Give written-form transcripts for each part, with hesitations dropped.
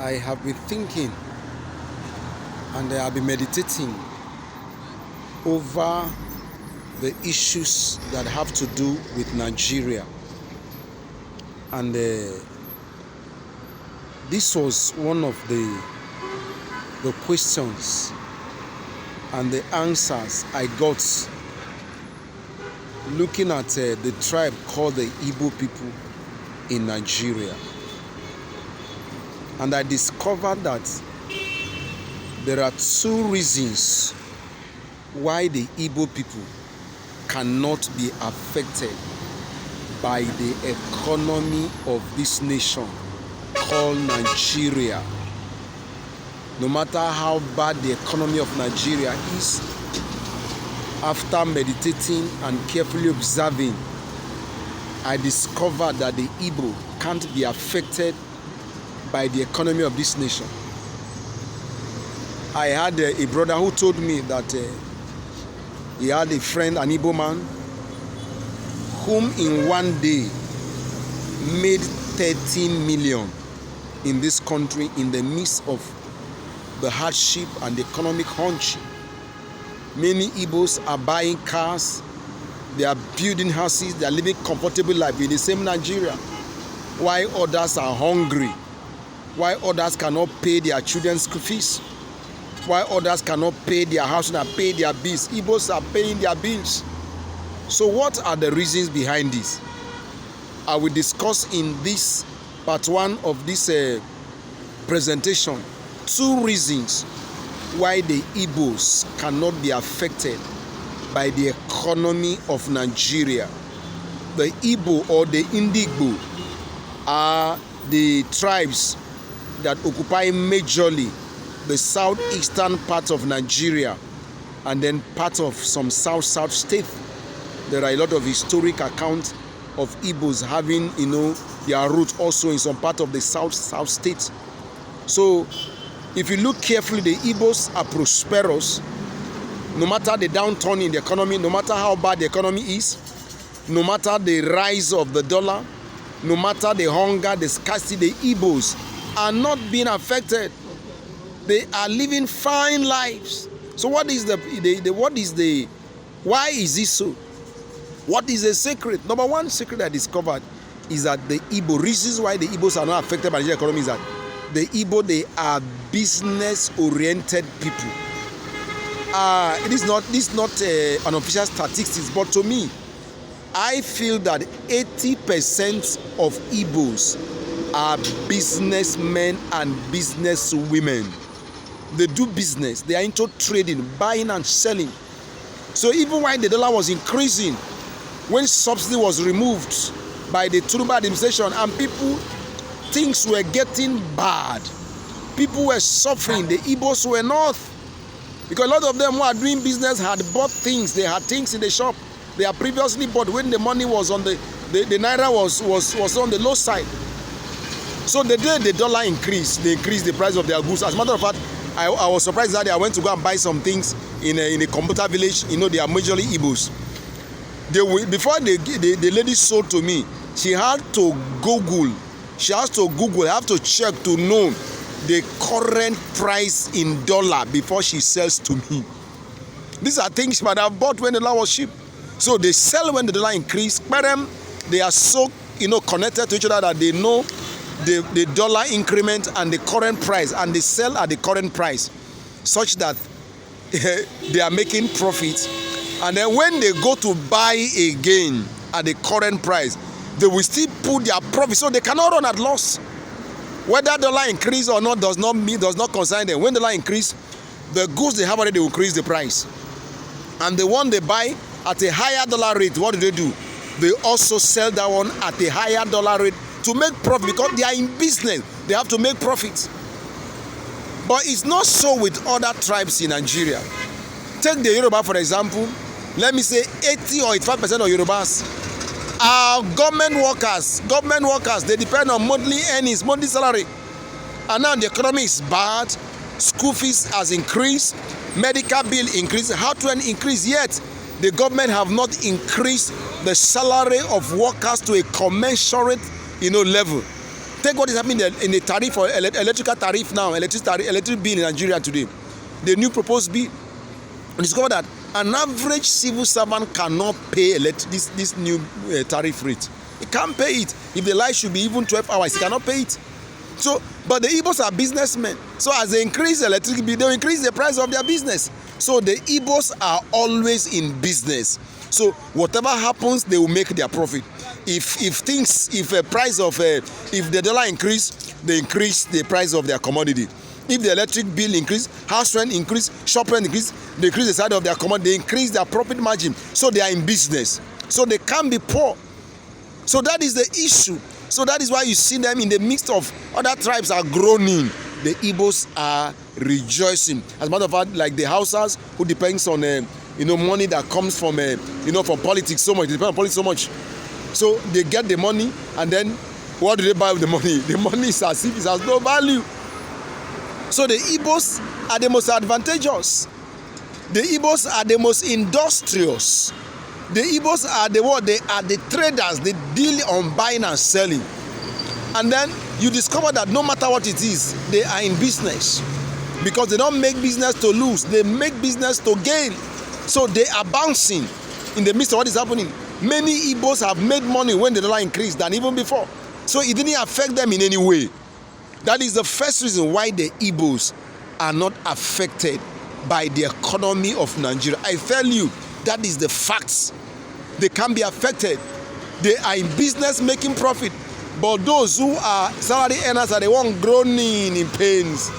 I have been thinking and I have been meditating over the issues that have to do with Nigeria. And this was one of the questions and the answers I got looking at the tribe called the Igbo people in Nigeria. And I discovered that there are two reasons why the Igbo people cannot be affected by the economy of this nation called Nigeria. No matter how bad the economy of Nigeria is, after meditating and carefully observing, I discovered that the Igbo can't be affected by the economy of this nation. I had a brother who told me that he had a friend, an Igbo man, whom in one day made 13 million in this country in the midst of the hardship and the economic hardship. Many Igbos are buying cars, they are building houses, they are living comfortable life in the same Nigeria, while others are hungry, while others cannot pay their children's school fees, while others cannot pay their house and pay their bills. Igbos are paying their bills. So what are the reasons behind this? I will discuss in this part one of this presentation two reasons why the Igbos cannot be affected by the economy of Nigeria. The Igbo or the Ndi-Igbo are the tribes that occupy majorly the southeastern part of Nigeria and then part of some south states. There are a lot of historic accounts of Igbos having, their roots also in some part of the south states. So if you look carefully, the Igbos are prosperous. No matter the downturn in the economy, no matter how bad the economy is, no matter the rise of the dollar, no matter the hunger, the scarcity, the Igbos are not being affected. They are living fine lives. So why is this so? What is the secret? Number one secret I discovered is that the Igbo, reasons why the Igbos are not affected by the economy is that the Igbo, they are business-oriented people. This is not an official statistics, but to me, I feel that 80% of Igbos are businessmen and businesswomen. They do business. They are into trading, buying and selling. So even while the dollar was increasing, when subsidy was removed by the Tinubu administration and things were getting bad, people were suffering, the Igbos were not. Because a lot of them who are doing business had bought things, they had things in the shop they had previously bought when the money was on the naira was on the low side. So the day the dollar increased, they increased the price of their goods. As a matter of fact, I was surprised that I went to go and buy some things in a computer village. They are majorly Igbos. Before the lady sold to me, she had to Google, have to check to know the current price in dollar before she sells to me. These are things she might have bought when the dollar was cheap. So they sell when the dollar increased. But they are so connected to each other that they know the dollar increment and the current price, and they sell at the current price, such that they are making profit. And then when they go to buy again at the current price, they will still put their profit, so they cannot run at loss. Whether dollar increase or not does not concern them. When the dollar increase, the goods they have already will increase the price, and the one they buy at a higher dollar rate, what do? They also sell that one at a higher dollar rate to make profit, because they are in business. They have to make profits. But it's not so with other tribes in Nigeria. Take the Yoruba for example. Let me say 80 or 85% of Yorubas are government workers. They depend on monthly earnings, monthly salary. And now the economy is bad. School fees has increased. Medical bill increased. Health rent increased. Yet the government have not increased the salary of workers to a commensurate level. Take what is happening in the tariff or electrical tariff now, electric bill in Nigeria today. The new proposed bill. We discover that an average civil servant cannot pay this new tariff rate. He can't pay it. If the light should be even 12 hours, he cannot pay it. So, but the Igbos are businessmen. So as they increase electric bill, they increase the price of their business. So the Igbos are always in business. So whatever happens, they will make their profit. If the dollar increase, they increase the price of their commodity. If the electric bill increase, house rent increase, shop rent increase, they increase the side of their commodity, they increase their profit margin. So they are in business. So they can't be poor. So that is the issue. So that is why you see them in the midst of other tribes are groaning. The Igbos are rejoicing. As a matter of fact, like the Hausas who depends on money that comes from from politics so much. They depend on politics so much. So they get the money, and then what do they buy with the money? The money is as if it has no value. So the Igbos are the most advantageous. The Igbos are the most industrious. The Igbos are they are the traders. They deal on buying and selling. And then you discover that no matter what it is, they are in business. Because they don't make business to lose. They make business to gain. So they are bouncing in the midst of what is happening. Many Igbos have made money when the dollar increased than even before. So it didn't affect them in any way. That is the first reason why the Igbos are not affected by the economy of Nigeria. I tell you, that is the facts. They can't be affected. They are in business making profit. But those who are salary earners are the ones groaning in pains.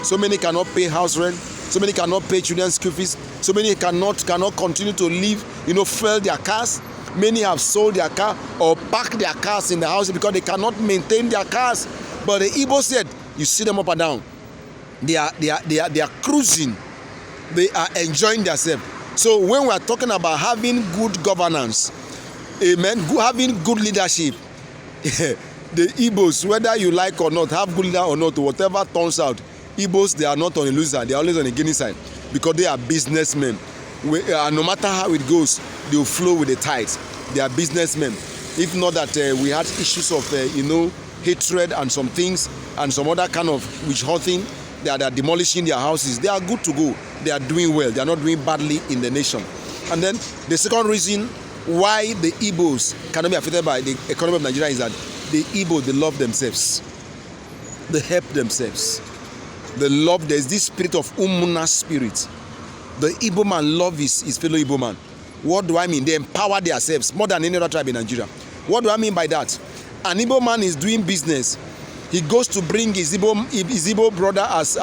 So many cannot pay house rent. So many cannot pay children's school fees. So many cannot continue to live, fuel their cars. Many have sold their car or parked their cars in the house because they cannot maintain their cars. But the Igbo said, you see them up and down. They are cruising. They are enjoying themselves. So when we are talking about having good governance, amen, having good leadership, the Igbos, whether you like or not, have good leader or not, whatever turns out, Igbos, they are not on a loser. They are always on a gaining side because they are businessmen. No matter how it goes, they will flow with the tides. They are businessmen. If not that we had issues of, hatred and some things and some other kind of witch-hunting, they are demolishing their houses. They are good to go. They are doing well. They are not doing badly in the nation. And then the second reason why the Igbos cannot be affected by the economy of Nigeria is that the Igbo, they love themselves. They help themselves. They love, there's this spirit of Umuna spirit. The Igbo man loves his fellow Igbo man. What do I mean? They empower themselves more than any other tribe in Nigeria. What do I mean by that? An Igbo man is doing business. He goes to bring his Igbo brother as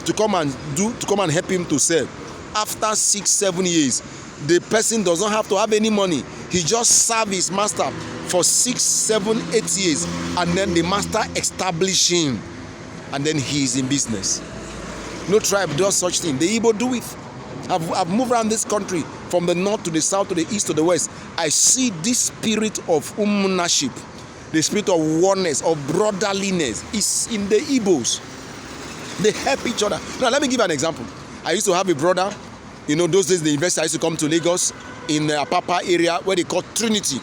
to come and help him to sell. After 6-7 years, the person does not have to have any money. He just serve his master for 6, 7, 8 years, and then the master establish him, and then he is in business. No tribe does such thing. The Igbo do it. I've moved around this country from the north to the south to the east to the west. I see this spirit of ownership, the spirit of oneness, of brotherliness is in the Igbos. They help each other. Now let me give you an example. I used to have a brother, those days the investor used to come to Lagos in the Apapa area where they call Trinity.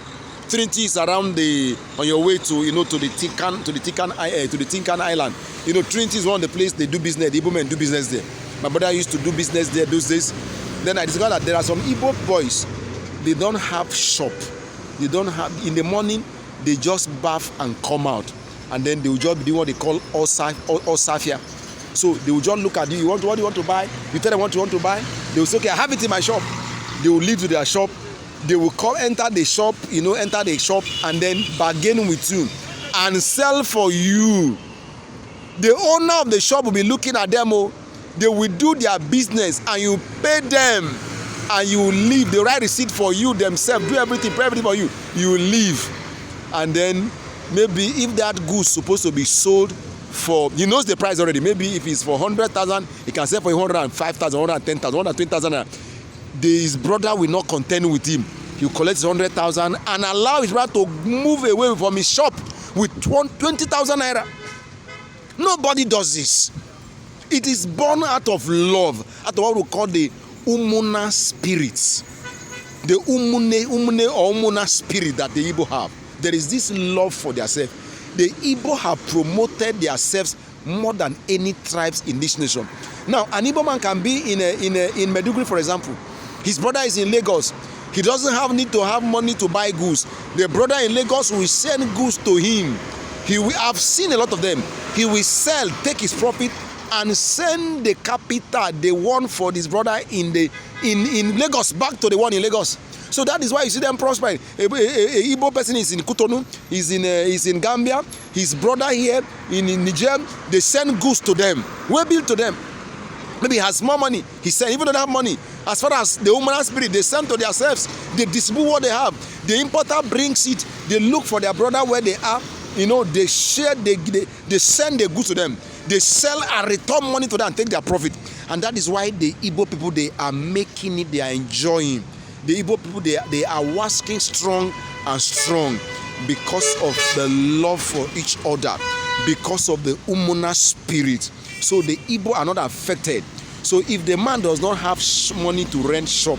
Trinity is around on your way to the Tinkan Island. Trinity is one of the places they do business. The Igbo men do business there. My brother used to do business there those days. Then I discovered that there are some Igbo boys. They don't have shop. They don't have, in the morning they just bath and come out, and then they will just be doing what they call Osafia. So they will just look at you. What do you want to buy? You tell them what you want to buy. They will say, okay, I have it in my shop. They will leave to their shop. They will enter the shop, and then bargain with you and sell for you. The owner of the shop will be looking at them. They will do their business, and you pay them, and you will leave. They write receipt for you themselves, do everything, pay everything for you. You will leave, and then maybe if that goods supposed to be sold for, he knows the price already. Maybe if it's for 100,000, he can sell for 105,000, 110,000, 120,000. His brother will not contend with him. He will collect 100,000 and allow his brother to move away from his shop with 20,000 naira. Nobody does this. It is born out of love, out of what we call the Umuna spirits. The Umune or Umuna spirit that the Igbo have. There is this love for themselves. The Igbo have promoted themselves more than any tribes in this nation. Now, an Igbo man can be in Maiduguri, for example. His brother is in Lagos. He doesn't have need to have money to buy goods. The brother in Lagos will send goods to him. I've seen a lot of them. He will sell, take his profit, and send the capital, the one for this brother in Lagos, back to the one in Lagos. So that is why you see them prospering. A Igbo person is in Cotonou, he's in Gambia, his brother here in Niger, they send goods to them, we build to them. Maybe he has more money, he send, even though they have money. As far as the human spirit, they send to themselves, they distribute what they have. The importer brings it, they look for their brother where they are, they share, they send the goods to them. They sell and return money to them and take their profit. And that is why the Igbo people, they are making it, they are enjoying. The Igbo people, they are working strong and strong because of the love for each other, because of the Umuna spirit. So the Igbo are not affected. So if the man does not have money to rent shop,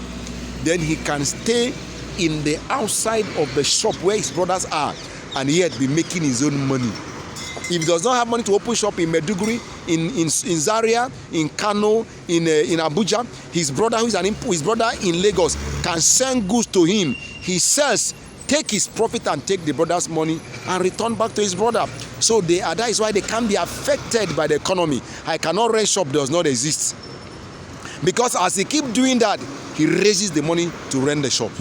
then he can stay in the outside of the shop where his brothers are and yet be making his own money. If he does not have money to open shop in Maiduguri, in Zaria, in Kano, in Abuja, his brother his brother in Lagos can send goods to him. He sells, take his profit and take the brother's money and return back to his brother. So that is why they can be affected by the economy. I cannot rent shop does not exist. Because as he keep doing that, he raises the money to rent the shop.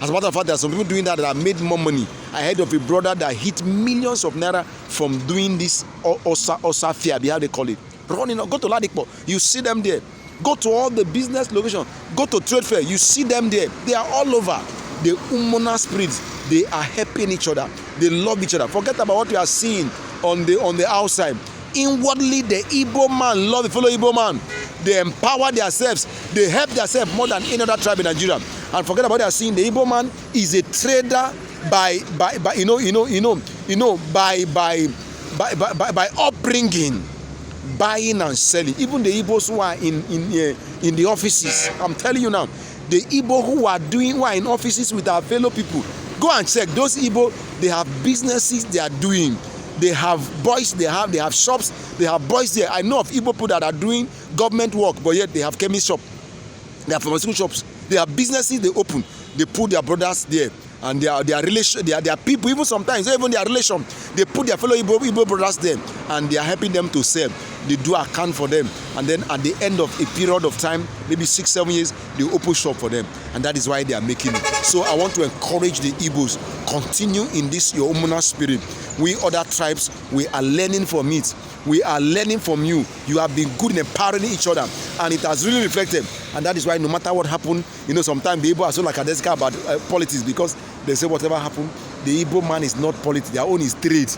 As a matter of fact, there are some people doing that have made more money. I heard of a brother that hit millions of naira from doing this Osa fair, how they call it. Running, go to Ndi-Igbo, you see them there. Go to all the business locations, go to trade fair, you see them there. They are all over. The Umona spirits, they are helping each other. They love each other. Forget about what we are seeing on the outside. Inwardly, the Igbo man love the fellow Igbo man. They empower themselves. They help themselves more than any other tribe in Nigeria. And forget about what they are seeing. The Igbo man is a trader by upbringing, buying and selling. Even the Igbos who are in the offices, I'm telling you now, the Igbo who are in offices with our fellow people, go and check. Those Igbo, they have businesses they are doing. They have boys, they have shops, they have boys there. I know of Igbo people that are doing government work, but yet they have chemist shop, they have pharmaceutical shops, they have businesses they open, they put their brothers there, and their people, even sometimes, even their relation, they put their fellow Igbo brothers there, and they are helping them to sell. They do account for them, and then at the end of a period of time, maybe 6-7 years, they open shop for them, and that is why they are making it. So I want to encourage the Igbos, continue in this your Umuna spirit. We other tribes, we are learning from it. We are learning from you. You have been good in empowering each other, and it has really reflected. And that is why no matter what happened, sometimes the Igbo are so lackadaisical about politics, because they say whatever happened, the Igbo man is not politics. Their own is trade.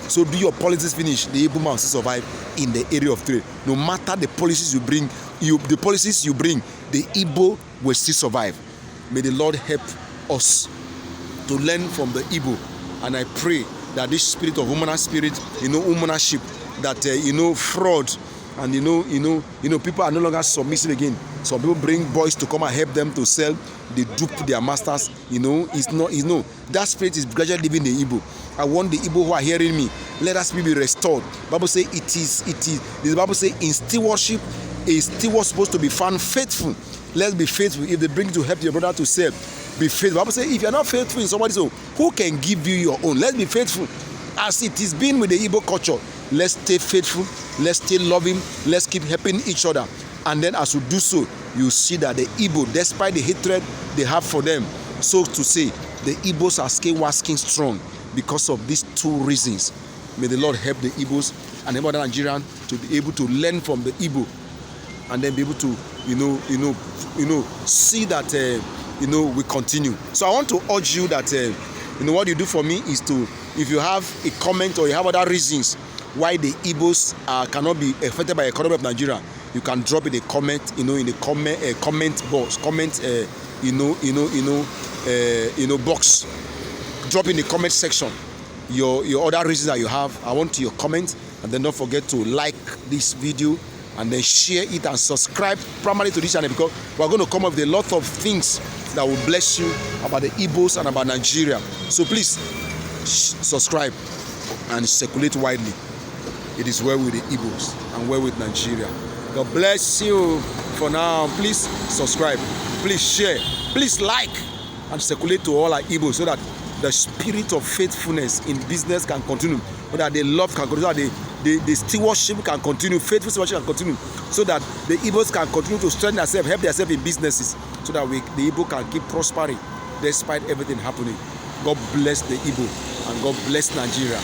So do your politics finish, the Igbo man will still survive in the area of trade. No matter the policies you bring, the Igbo will still survive. May the Lord help us to learn from the Igbo. And I pray that this spirit of human spirit, womanship, that fraud, and people are no longer submissive again. Some people bring boys to come and help them to sell. They dupe their masters. That spirit is gradually leaving the Igbo. I want the Igbo who are hearing me, let us be restored. Bible says it is. The Bible says in stewardship, a steward supposed to be found faithful. Let's be faithful. If they bring to help your brother to sell, be faithful. The Bible says if you are not faithful in somebody's own, who can give you your own? Let's be faithful. As it is been with the Igbo culture, let's stay faithful, let's stay loving, let's keep helping each other. And then as you do so, you see that the Igbo, despite the hatred they have for them, so to say, the Igbos are still working strong because of these two reasons. May the Lord help the Igbos and help other Nigerians to be able to learn from the Igbo, and then be able to, see that, we continue. So I want to urge you that, what you do for me is to, if you have a comment or you have other reasons why the Igbos cannot be affected by the economy of Nigeria, you can drop in a comment, in the comment box, box. Drop in the comment section your other reasons that you have. I want your comments, and then don't forget to like this video and then share it and subscribe primarily to this channel, because we're going to come up with a lot of things that will bless you about the Igbos and about Nigeria. So please subscribe. and circulate widely. It is well with the Igbos and well with Nigeria. God bless you. For now, please subscribe, please share, please like, and circulate to all our Igbos so that the spirit of faithfulness in business can continue, so that the love can continue, so that the stewardship can continue, faithful stewardship can continue, so that the Igbos can continue to strengthen themselves, help themselves in businesses, so that the Igbo can keep prospering despite everything happening. God bless the Igbo and God bless Nigeria.